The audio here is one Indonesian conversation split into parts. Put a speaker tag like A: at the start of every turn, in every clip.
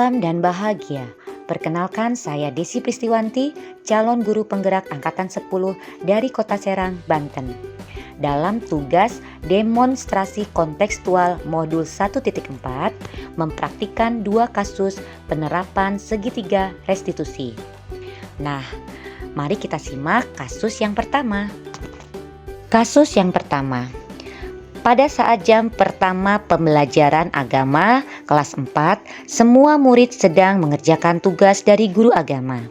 A: Salam dan bahagia. Perkenalkan, saya Desi Pristiwanti, calon guru penggerak angkatan 10 dari Kota Serang, Banten. Dalam tugas demonstrasi kontekstual modul 1.4, mempraktikkan 2 kasus penerapan segitiga restitusi. Nah, mari kita simak kasus yang pertama. Kasus yang pertama. Pada saat jam pertama pembelajaran agama kelas 4, semua murid sedang mengerjakan tugas dari guru agama.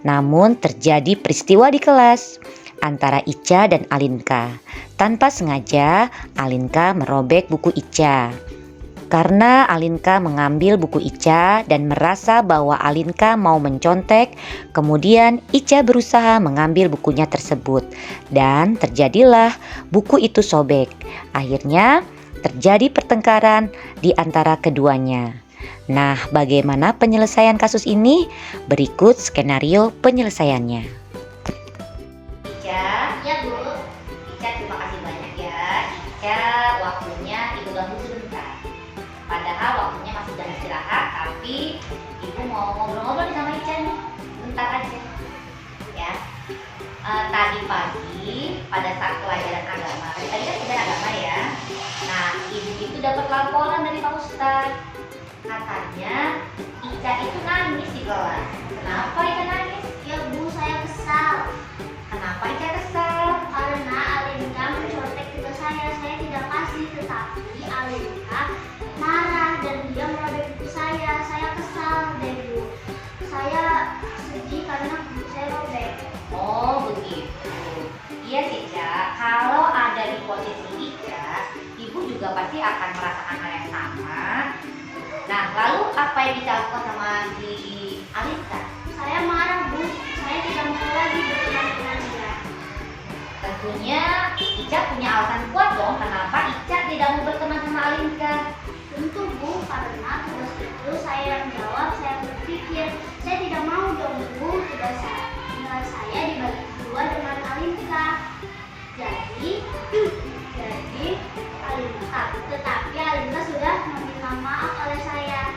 A: Namun terjadi peristiwa di kelas antara Ica dan Alinka. Tanpa sengaja, Alinka merobek buku Ica. Karena Alinka mengambil buku Ica dan merasa bahwa Alinka mau mencontek, kemudian Ica berusaha mengambil bukunya tersebut dan terjadilah buku itu sobek. Akhirnya terjadi pertengkaran di antara keduanya. Nah, bagaimana penyelesaian kasus ini? Berikut skenario penyelesaiannya.
B: Ica, ya Bu. Ica, terima kasih banyak ya. Ica, waktunya Ibu ganggu sebentar. Padahal waktunya masih jam istirahat, tapi Ibu mau ngobrol-ngobrol sama Ica nih. Bentar aja. Ya. Tadi pagi pada saat pelajaran agama, tadi kan pelajaran agama ya. Nah, Ibu itu dapat laporan dari Pak Ustadz. Katanya Ica itu nangis di kelas. Kenapa Ica nangis?
C: Ya Bu, saya kesal
B: Kenapa Ica kesal?
C: karena Alinka mencontek tugas saya tidak kasih, tetapi Alinka marah dan dia merobek buku saya. Saya kesal deh Bu, saya sedih karena buku saya robek.
B: Oh begitu. Iya sih Ica, kalau ada di posisi Ica, Ibu juga pasti akan merasakan hal yang sama. Nah, lalu apa yang Ica lakukan sama si Alinka?
C: Saya marah Bu, saya tidak mau lagi berteman dengan dia.
B: Tentunya Ica punya alasan kuat dong kenapa Ica tidak mau berteman sama Alinka.
C: Tentu Bu, karena tugas itu saya yang jawab, saya berpikir saya tidak mau dong Bu, tugas saya dibagi dua dengan Alinka. Jadi Alinka, tetapi Alinka sudah meminta maaf oleh saya.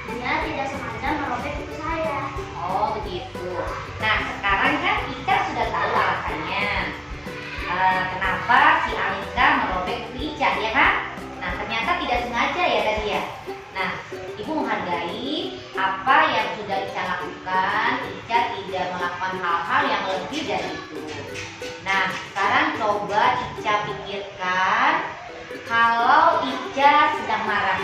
C: Dia tidak sengaja merobek buku saya.
B: Oh begitu. Nah sekarang kan Ica sudah tahu alasannya. Kenapa si Alinka merobek buku Ica, ya kan? Nah ternyata tidak sengaja ya tadi ya. Nah Ibu menghargai apa yang sudah Ica lakukan. Ica tidak melakukan hal-hal yang lebih dari itu. Nah sekarang coba Ica pikirkan kalau Ica sedang marah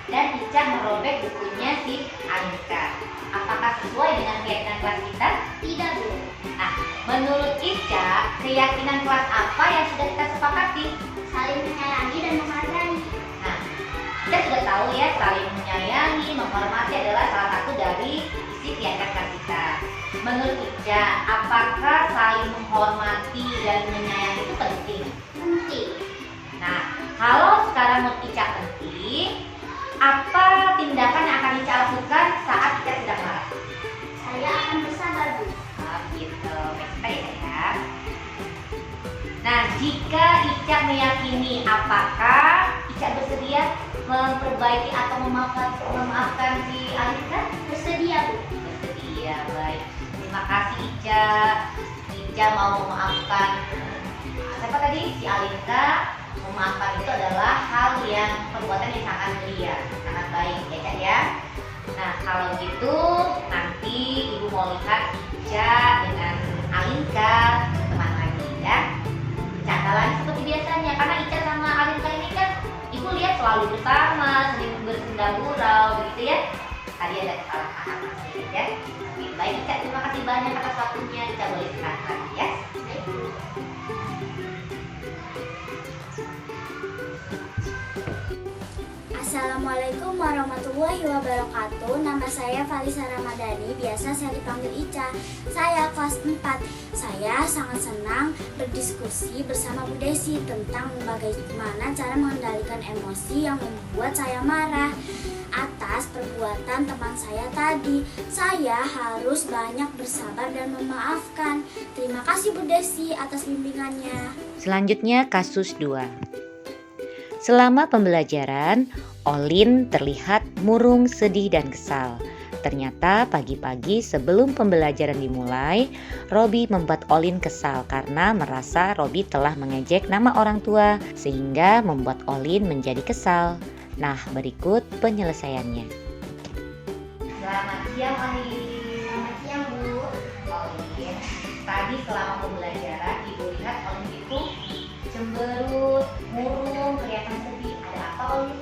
B: dan Ica merobek bukunya si Alinka. Apakah sesuai dengan keyakinan kelas kita?
C: Tidak Bu.
B: Nah, menurut Ica, keyakinan kelas apa yang sudah kita sepakati?
C: Saling menyayangi dan menghargai.
B: Nah, kita sudah tahu ya, saling menyayangi, menghormati adalah salah satu dari isi keyakinan kelas kita. Menurut Ica, apakah saling menghormati dan menyayangi itu penting?
C: Penting.
B: Nah, kalau sekarang menurut Ica penting, apa tindakan yang akan Ica lakukan saat Ica sedang marah?
C: Saya akan bersabar Bu.
B: Nah, gitu. Baik ya. Nah, jika Ica meyakini, apakah Ica bersedia memperbaiki atau memaafkan si Alinka?
C: Bersedia Bu.
B: Bersedia, baik. Terima kasih Ica. Ica mau memaafkan siapa tadi? Si Alinka. Memaafkan itu adalah hal yang perbuatan yang sangat mulia, sangat baik ya Ica ya. Nah kalau gitu nanti Ibu mau lihat Ica dengan Alinka teman lagi ya. Bercanda lagi seperti biasanya, karena Ica sama Alinka ini kan Ibu lihat selalu bersama, sering bersenda gurau begitu ya. Tadi ada kesalahan masih ya. Oke, baik Ica, terima kasih banyak atas waktunya. Ica boleh istirahat lagi ya.
C: Baik Bu. Assalamualaikum warahmatullahi wabarakatuh. Nama saya Falisa Ramadhani, biasa saya dipanggil Ica. Saya kelas 4. Saya sangat senang berdiskusi bersama Bu Desi tentang bagaimana cara mengendalikan emosi yang membuat saya marah atas perbuatan teman saya tadi. Saya harus banyak bersabar dan memaafkan. Terima kasih Bu Desi atas bimbingannya.
A: Selanjutnya kasus 2. Selama pembelajaran, Olin terlihat murung, sedih, dan kesal. Ternyata pagi-pagi sebelum pembelajaran dimulai, Robi membuat Olin kesal karena merasa Robi telah mengejek nama orang tua sehingga membuat Olin menjadi kesal. Nah, berikut penyelesaiannya.
B: Selamat siang Olin.
C: Selamat siang, Bu.
B: Olin, tadi selama pembelajaran Ibu lihat Olin itu cemberut, murung, kelihatan sedih. Ada apa Olin?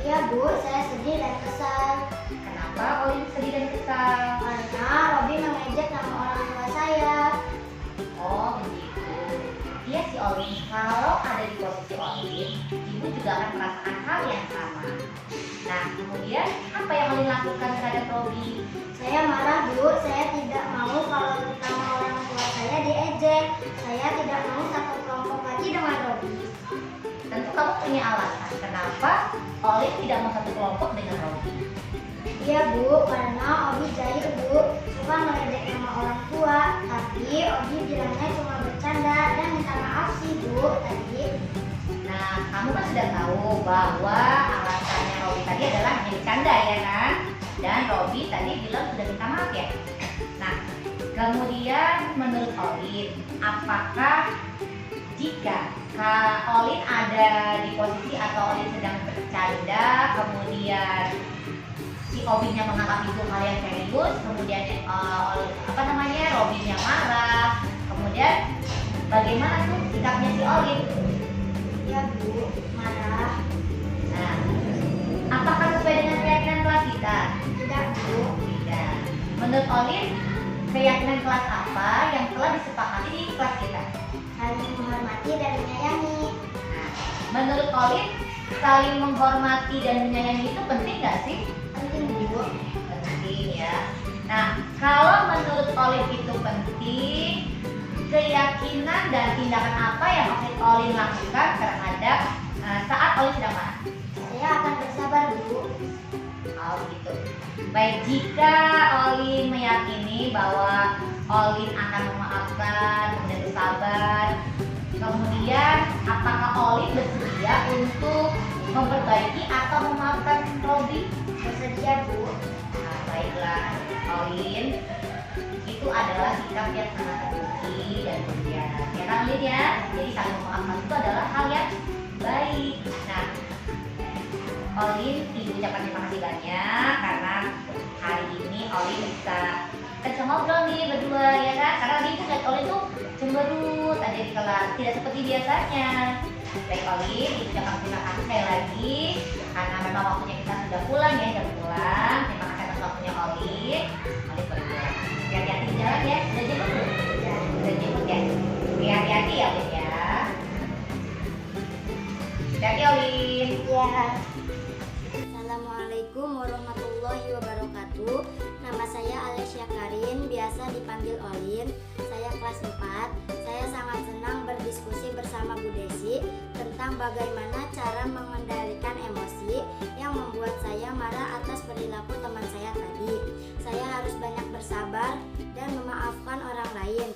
C: Iya, Bu, saya sedih dan kesal
B: Kenapa Olin sedih dan kesal?
C: karena Robi mengejek nama orang tua saya.
B: Oh begitu. Iya sih Olin, kalau ada di posisi Olin, Ibu juga akan merasakan hal yang sama. Nah, kemudian apa yang Olin lakukan terhadap Robi?
C: Saya marah, Bu. Saya tidak mau kalau nama orang tua saya diejek. Saya tidak mau satu kelompok lagi dengan Robi.
B: Tentu kamu punya alasan kenapa Olin tidak mau satu kelompok dengan Robi.
C: Iya, Bu, karena Obi jahil, Bu. Suka mengejek nama orang tua. Tapi Obi bilangnya cuma bercanda dan minta maaf sih, Bu, tadi.
B: Nah, kamu kan sudah tahu bahwa alasannya Robi tadi adalah hanya bercanda ya kan? Dan Robi tadi bilang sudah minta maaf ya. Nah, kemudian menurut Olin, apakah jika Olin ada di posisi atau Olin sedang bercanda, kemudian si Obinya menganggap itu hal yang serius, kemudian Robinya marah, kemudian bagaimana tuh sikapnya si Olin?
C: Iya, Bu, marah.
B: Nah, apakah sesuai dengan keyakinan kelas kita?
C: Tidak, Bu.
B: Tidak. Menurut Olin, keyakinan kelas apa yang telah disepakati di kelas kita?
C: Saling menghormati dan menyayangi.
B: Nah, menurut Olin, saling menghormati dan menyayangi itu penting nggak sih?
C: Penting, Bu.
B: Penting ya. Nah, kalau menurut Olin itu penting, keyakinan dan tindakan apa yang Olin lakukan terhadap saat Olin sedang marah?
C: Saya akan bersabar, Bu.
B: Oh gitu. Baik, jika Olin meyakini bahwa Olin akan memaafkan, kemudian bersabar, kemudian apakah Olin bersedia untuk memperbaiki atau memaafkan Robi?
C: Bersedia, Bu.
B: Nah, baiklah, Olin, itu adalah sikap yang sangat terpuji dan mulia. Ya kan, Olin ya? Jadi saling memaafkan itu adalah hal yang baik. Nah, Olin, Ibu ucapkan terima kasih banyak karena hari ini Olin bisa ngobrol nih berdua ya kan? Karena Olin tuh lihat Olin tuh cemberut aja di kelas, tidak seperti biasanya. Baik Olin, Ibu ucapkan terima kasih sekali lagi karena memang waktunya kita sudah pulang ya, jam pulang. Terima kasih atas waktunya Olin. Olin berpulang. Hati-hati di jalan ya. Sudah jemput belum? Sudah jemput ya. Oke, hati-hati ya Olin ya. Hati-hati Olin.
C: Ya. Assalamualaikum warahmatullahi wabarakatuh. Nama saya Alesya Karin, biasa dipanggil Olin. Saya kelas 4. Saya sangat senang berdiskusi bersama Bu Desi tentang bagaimana cara mengendalikan emosi yang membuat saya marah atas perilaku teman saya tadi. Saya harus banyak bersabar dan memaafkan orang lain.